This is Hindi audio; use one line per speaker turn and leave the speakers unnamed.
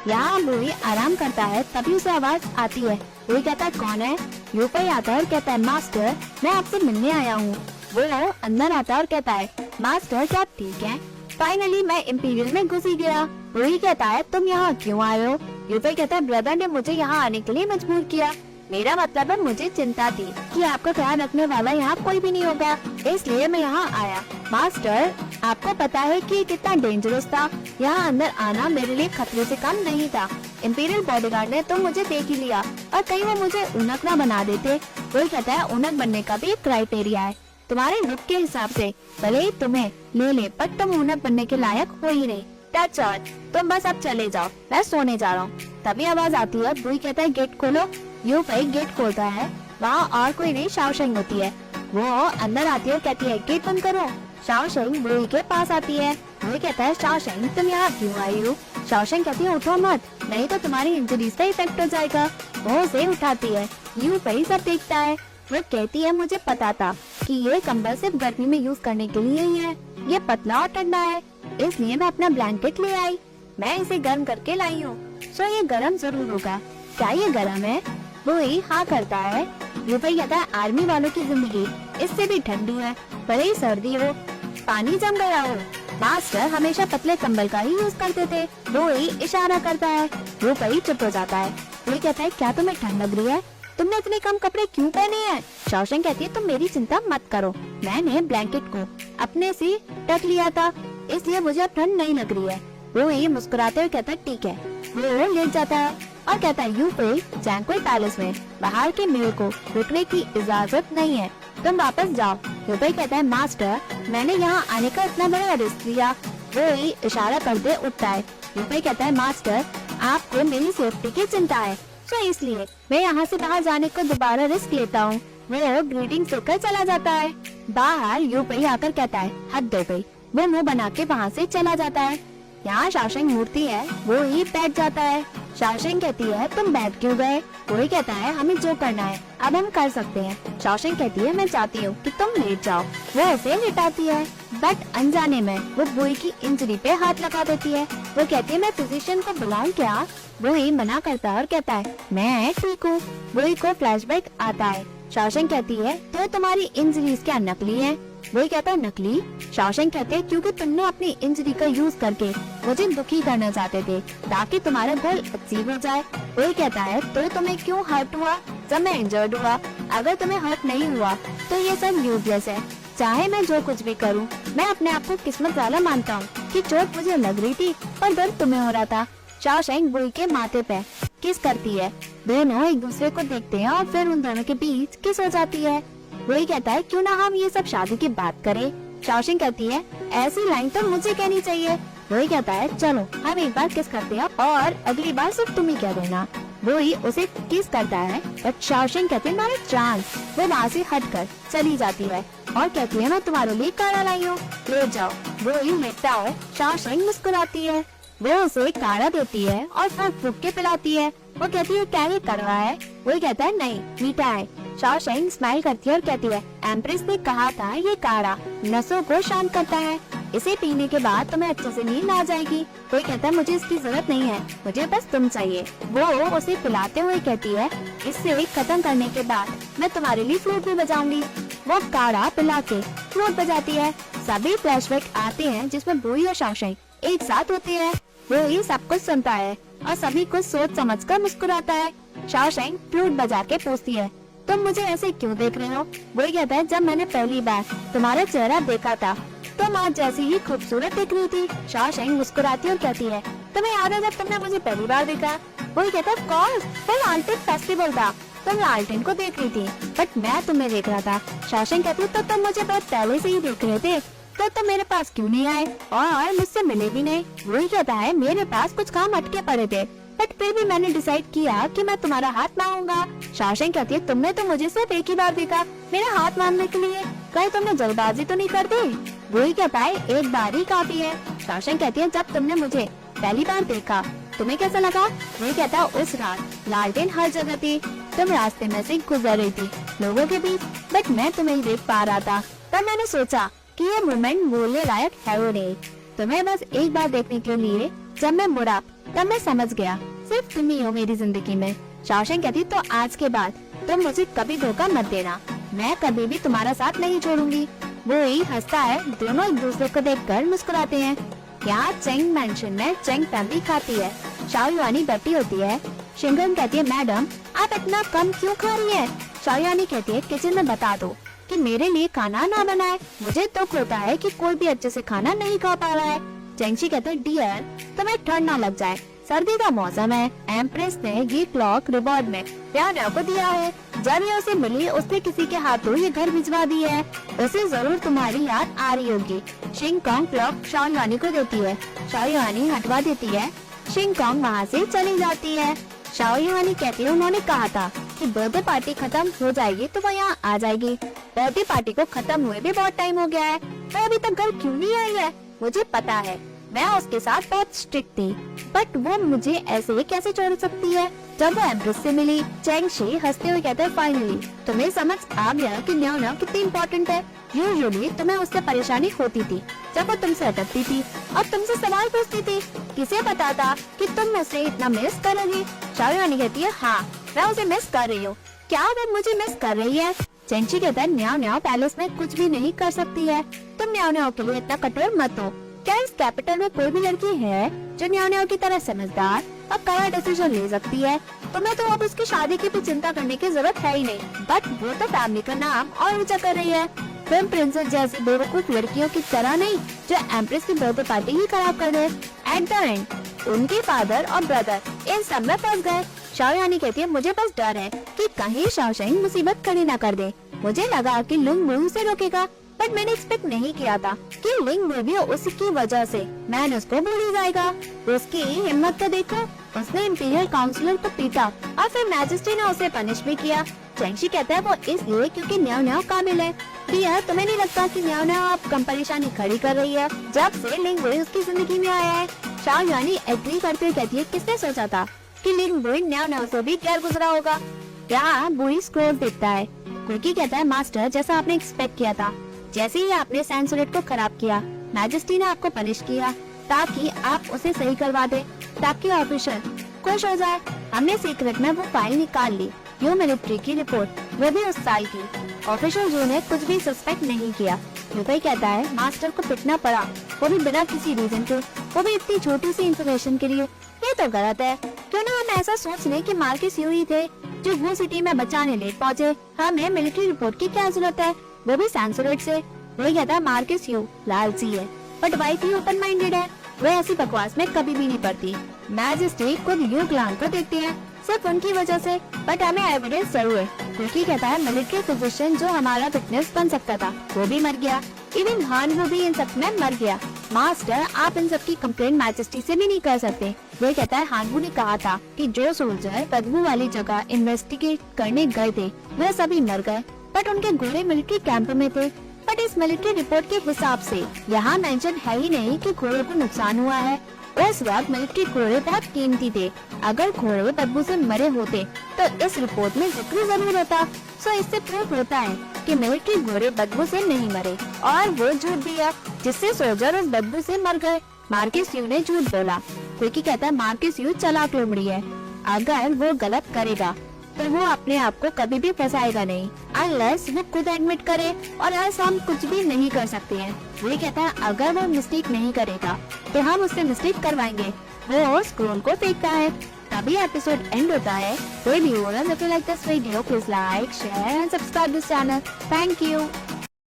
यहाँ रूही आराम करता है, तभी उसे आवाज आती है। रूही कहता है कौन है? यूफई आता है और कहता है मास्टर, मैं आपसे मिलने आया हूँ। वो अंदर आता है और कहता है मास्टर क्या आप ठीक हैं? फाइनली मैं इंपीरियल में घुस ही गया। रूही कहता है तुम यहाँ क्यों आए हो? यूफई कहता है ब्रदर ने मुझे यहाँ आने के लिए मजबूर किया। मेरा मतलब है मुझे चिंता थी कि आपका ख्याल रखने वाला यहाँ कोई भी नहीं होगा, इसलिए मैं यहाँ आया। मास्टर आपको पता है कि कितना डेंजरस था, यहाँ अंदर आना मेरे लिए खतरे से कम नहीं था। इंपीरियल बॉडीगार्ड ने तो मुझे देख ही लिया और कहीं वो मुझे उनक न बना देते। कोई कहता है उनक बनने का भी एक क्राइटेरिया है, तुम्हारे लुक के हिसाब से भले ही तुम्हें ले ले पर तुम उनक बनने के लायक हो ही नहीं। टच ऑन, तुम बस अब चले जाओ, मैं सोने जा रहा हूँ। तभी आवाज आती है, रूही कहता है गेट खोलो। यूफई गेट खोलता है, वहाँ और कोई नहीं शाओशेंग होती है। वो अंदर आती है और कहती है गेट बंद करो। शाओशेंग रूही के पास आती है। रूही कहता है शाओशेंग तुम यहाँ क्यों आई हो? शाओशेंग कहती है उठो मत, नहीं तो तुम्हारी इंजरीज पे इफेक्ट हो जाएगा। वो उसे उठाती है। यूफई सब देखता है। वो कहती है मुझे पता था कि ये कंबल सिर्फ गर्मी में यूज करने के लिए ही है, ये पतला और ठंडा है, इसलिए मैं अपना ब्लैंकेट ले आई। मैं इसे गर्म करके लाई हूँ, सो ये गर्म जरूर होगा। क्या ये गर्म है? वो ही हाँ करता है। यूफई कहता है आर्मी वालों की जिंदगी इससे भी ठंडी है, भले ही सर्दी हो, पानी जम गया हो। मास्टर हमेशा पतले कंबल का ही यूज करते थे। वो ही इशारा करता है। यूफई चुप हो जाता है। वो कहता है क्या तुम्हें ठंड लग रही है? तुमने इतने कम कपड़े क्यों पहने हैं? शाओशेंग कहती है तुम मेरी चिंता मत करो, मैंने ब्लैंकेट को अपने से ढक लिया था, इसलिए मुझे अब ठंड नहीं लग रही है। वो ही मुस्कुराते हुए कहता है ठीक है। वो लेट जाता है और कहता है यूफई जैंक्वे पैलेस में बाहर के मेल को रुकने की इजाजत नहीं है, तुम वापस जाओ। यूफई कहता है मास्टर मैंने यहाँ आने का इतना बड़ा रिस्क लिया। वो ही इशारा करते उठता है। यूफई कहता है मास्टर आपको मेरी सेफ्टी की चिंता है, तो इसलिए मैं यहाँ से बाहर जाने को दोबारा रिस्क लेता हूँ। वो ग्रीटिंग देकर चला जाता है। बाहर यूफई आकर कहता है हद हो गई। वो मुंह बना के वहाँ से चला जाता है। यहाँ शाओशेंग मूर्ति है, वो ही बैठ जाता है। शाओशेंग कहती है तुम बैठ क्यों गए? कोई कहता है हमें जो करना है अब हम कर सकते हैं। शाओशेंग कहती है मैं चाहती हूँ कि तुम लेट जाओ। वो उसे लिटाती है, बट अनजाने में वो बुई की इंजरी पे हाथ लगा देती है। वो कहती है मैं फिजिशियन को बुलाऊं क्या? वो ही मना करता है और कहता है मैं ठीक हूँ। बुई को फ्लैशबैक आता है। शाओशेंग कहती है तो तुम्हारी इंजरीज क्या नकली है? वो कहता है नकली? शाओशेंग कहते हैं क्योंकि तुमने अपनी इंजरी का यूज करके मुझे दुखी करना चाहते थे ताकि तुम्हारा गोल अचीव हो जाए। वो कहता है तो तुम्हें क्यों हर्ट हुआ जब मैं इंजर्ड हुआ? अगर तुम्हें हर्ट नहीं हुआ तो ये सब यूजलेस है, चाहे मैं जो कुछ भी करूं। मैं अपने आप को किस्मत वाला मानता हूं कि चोट मुझे लग रही थी पर दर्द तुम्हें हो रहा था। शाओशेंग बुई के माथे पे किस करती है। दोनों एक दूसरे को देखते हैं और फिर उन दोनों के बीच किस हो जाती है। वही कहता है क्यों ना हम ये सब शादी की बात करें। शाओशेंग कहती है ऐसी लाइन तो मुझे कहनी चाहिए। वही कहता है चलो हम एक बार किस करते हैं और अगली बार सिर्फ तुम ही कह देना। वो ही उसे किस करता है बट शाओशेंग कहती है नॉट अ चांस। वो वहाँ से हटकर चली जाती है और कहती है मैं तुम्हारे लिए काढ़ा लाई हूँ, ले जाओ। वो ही लेटता है। शाओशेंग मुस्कुराती है। वो उसे काढ़ा देती है और फिर फूक के पिलाती है। वो कहती है क्या ये कड़वा है? वो कहता है नहीं मीठा है। शाओशेंग स्माइल करती है और कहती है एम्प्रेस ने कहा था ये काढ़ा नसों को शांत करता है, इसे पीने के बाद तुम्हें अच्छे से नींद आ जाएगी। कोई कहता है मुझे इसकी जरूरत नहीं है, मुझे बस तुम चाहिए। वो उसे पिलाते हुए कहती है इससे खत्म करने के बाद मैं तुम्हारे लिए फ्लूट भी बजाऊंगी। वो काढ़ा पिला के फ्लूट बजाती है। सभी फ्लैशबैक आते हैं जिसमें बुई और शाओशेंग एक साथ होते हैं। वो ही सब कुछ सुनता है और सभी कुछ सोच समझ कर मुस्कुराता है। शाओशेंग फ्लूट बजा के पूछती है तुम मुझे ऐसे क्यों देख रहे हो? वो कहता है जब मैंने पहली बार तुम्हारा चेहरा देखा था तुम आज जैसी ही खूबसूरत दिख रही थी। शाओशेंग मुस्कुराती और कहती है तुम्हें याद है जब तुमने मुझे पहली बार देखा? वो कहता है कौन? फिर लालटेन फेस्टिवल था, तुम लालटेन को देख रही थी बट मैं तुम्हें देख रहा था। शाओशेंग कहती है तो तुम मुझे बहुत पहले से ही देख रहे थे, तो तुम मेरे पास क्यों नहीं आए और मुझसे मिले भी नहीं? वही कहता है मेरे पास कुछ काम अटके पड़े थे बट फिर भी मैंने डिसाइड किया कि मैं तुम्हारा हाथ मांगूंगा। शाओशेंग कहती है तुमने तो मुझे सिर्फ एक ही बार देखा मेरा हाथ मांगने के लिए, कहीं तुमने जल्दबाजी तो नहीं कर दी? वही कहता है एक बार ही काफी है। शाओशेंग कहती है जब तुमने मुझे पहली बार देखा तुम्हें कैसा लगा? वही कहता है उस रात लालटेन हर जगह थी, तुम रास्ते में से गुजर रही थी लोगों के बीच बट मैं तुम्हें ही देख पा रहा था। तब मैंने सोचा कि ये मोमेंट बोलने लायक है वो नहीं, तुम्हें बस एक बार देखने के लिए जब मैं मुड़ा तब मैं समझ गया सिर्फ तुम ही हो मेरी जिंदगी में। शाओशेंग कहती तो आज के बाद तुम मुझे कभी धोखा मत देना, मैं कभी भी तुम्हारा साथ नहीं छोड़ूंगी। वो ही हंसता है, दोनों एक दूसरे को देखकर मुस्कुराते हैं। यहाँ चेंग मैंशन में चेंग फैमिली खाती है। शाओ युआनी बैठी होती है। शिंगन कहती है मैडम आप इतना कम क्यों खा रही है? शाओ युआनी कहती है किचन में बता दो कि मेरे लिए खाना ना बनाए, मुझे दुख होता है कि कोई भी अच्छे से खाना नहीं खा पा रहा है। चेंगशी कहते हैं डियर तुम्हें ठंड ना लग जाए, सर्दी का मौसम है। एम्प्रेस ने ये क्लॉक रिवॉर्ड में प्यार को दिया है, जब ये उसे मिली उसने किसी के हाथों ये घर भिजवा दी है, उसे जरूर तुम्हारी याद आ रही होगी। शिंग कॉन्ग क्लॉक शाओ युआनी को देती है। शाओ युआनी हटवा देती है। शिंग कॉन्ग वहाँ से चली जाती है। शाओ युआनी कहती है उन्होंने कहा था कि बर्थडे पार्टी खत्म हो जाएगी तो वो यहाँ आ जाएगी। बर्थडे पार्टी को खत्म हुए भी बहुत टाइम हो गया है, वो अभी तक घर क्यों नहीं आई है? मुझे पता है मैं उसके साथ बहुत स्ट्रिक्ट थी, बट वो मुझे ऐसे ही कैसे छोड़ सकती है? जब वो एम्प्रेस से मिली, चेंगशी हंसते हुए कहते हैं फाइनली तुम्हें समझ आ गया कि न्याओ न्याओ कितनी इम्पोर्टेंट है। यूजुअली तुम्हें उससे परेशानी होती थी जब वो तुमसे अटकती थी और तुमसे सवाल पूछती थी, किसे पता था कि तुम उसे इतना मिस करोगी? शाओ युआनी कहती है हाँ मैं उसे मिस कर रही हूँ, क्या वो मुझे मिस कर रही है? चेंगशी कहता है न्याओ न्याओ पैलेस में कुछ भी नहीं कर सकती है, तुम न्याओ न्याओ के लिए इतना कठोर मत हो। क्या इस कैपिटल में कोई भी लड़की है जो न्याओ न्याओ की तरह समझदार और कड़ा डिसीजन ले सकती है? तुम्हें तो अब उसकी शादी की भी चिंता करने की जरूरत है ही नहीं, बट वो तो फैमिली का नाम और ऊंचा कर रही है। फिल्म प्रिंसेस जैसी बेवकूफ लड़कियों की तरह नहीं जो एम्प्रेस की बर्थडे पार्टी ही खराब कर दे। एट द एंड उनके फादर और ब्रदर इन सब में फंस गए। शाओ युआनी कहती है मुझे बस डर है कि कहीं शाओशेंग मुसीबत खड़ी न कर दे। मुझे लगा कि लुंग मुंह उसे रोकेगा, बट मैंने एक्सपेक्ट नहीं किया था कि लिंग में भी उसकी वजह से मैन उसको भूल ही जाएगा। उसकी हिम्मत तो देखो, उसने इम्पीरियल काउंसिलर को पीटा और फिर मैजेस्टी ने उसे पनिश भी किया। चेंगशी कहता है वो इसलिए क्योंकि न्याओ न्याओ काबिल है। डियर तुम्हें नहीं लगता कि न्याओ न्याओ अब कम परेशानी खड़ी कर रही है जब से लिंग वुई उसकी जिंदगी में आया है? शाओ युआनी एग्री करते हुए कहती है किसने सोचा था कि लिंग वुई न्याओ न्याओ से भी गैर गुजरा होगा? यहाँ बुई स्क्रोल देखता है। कुकी कहता है मास्टर जैसा आपने एक्सपेक्ट किया था, जैसे ही आपने सैंसुरेट को खराब किया मैजेस्टी ने आपको पनिश किया ताकि आप उसे सही करवा दे, ताकि ऑफिसर खुश हो जाए। हमने सीक्रेट में वो फाइल निकाल ली, यू मिलिट्री की रिपोर्ट, वो भी उस साल की। ऑफिसर जो ने कुछ भी सस्पेक्ट नहीं किया। यूपी कहता है मास्टर को पिटना पड़ा, वो भी बिना किसी रीजन के, वो भी इतनी छोटी सी इंफॉर्मेशन के लिए। ये तो गलत है। क्यों ना हम ऐसा सोच लें कि मार्केस यू ही थे जो वो सिटी में बचाने लेट पहुँचे। हमें मिलिट्री रिपोर्ट की क्या जरूरत है, वो भी सैंसुरेट से। वही कहता है मार्केस यू लालची है but wife he open minded है, वह ऐसी बकवास में कभी भी नहीं पड़ती। मैजेस्टी खुद यू क्लान को देखती है सिर्फ उनकी वजह से, बट हमें एविडेंस जरूर है। क्योंकि कहता है मिलिट्री फिजिशियन जो हमारा फिटनेस बन सकता था वो भी मर गया, इवन हान वो भी इन सब में मर गया। मास्टर आप इन सब की कंप्लेंट मैजेस्टी से भी नहीं कर सकते। वो कहता है हानवू ने कहा था कि जो सोल्जर बदबू वाली जगह इन्वेस्टिगेट करने गए थे वह सभी मर गए, बट उनके घोड़े मिलिट्री कैंप में थे। बट इस मिलिट्री रिपोर्ट के हिसाब से यहाँ मेंशन है ही नहीं कि घोड़े को नुकसान हुआ है। उस वक्त मिलिट्री घोड़े बहुत कीमती थे, अगर घोड़े बदबू से मरे होते तो इस रिपोर्ट में जिक्र जरूर होता। सो इससे प्रूफ होता है कि मिलिट्री घोड़े बदबू से नहीं मरे और वो झूठ दिया जिससे सोल्जर उस बदबू से मर गए। मार्केस यू ने झूठ बोला क्योंकि कहता है मार्केस यू चालाक लोमड़ी है, अगर वो गलत करेगा तो वो अपने आप को कभी भी फंसाएगा नहीं अनलेस वो खुद एडमिट करे, और ऐसा हम कुछ भी नहीं कर सकते हैं। वो कहता है अगर वो मिस्टेक नहीं करेगा तो हम उससे मिस्टेक करवाएंगे। वो स्क्रोल को फेंकता है, तभी एपिसोड एंड होता है। कोई भी होगा, if you like this video, please like, share and subscribe this channel. Thank you.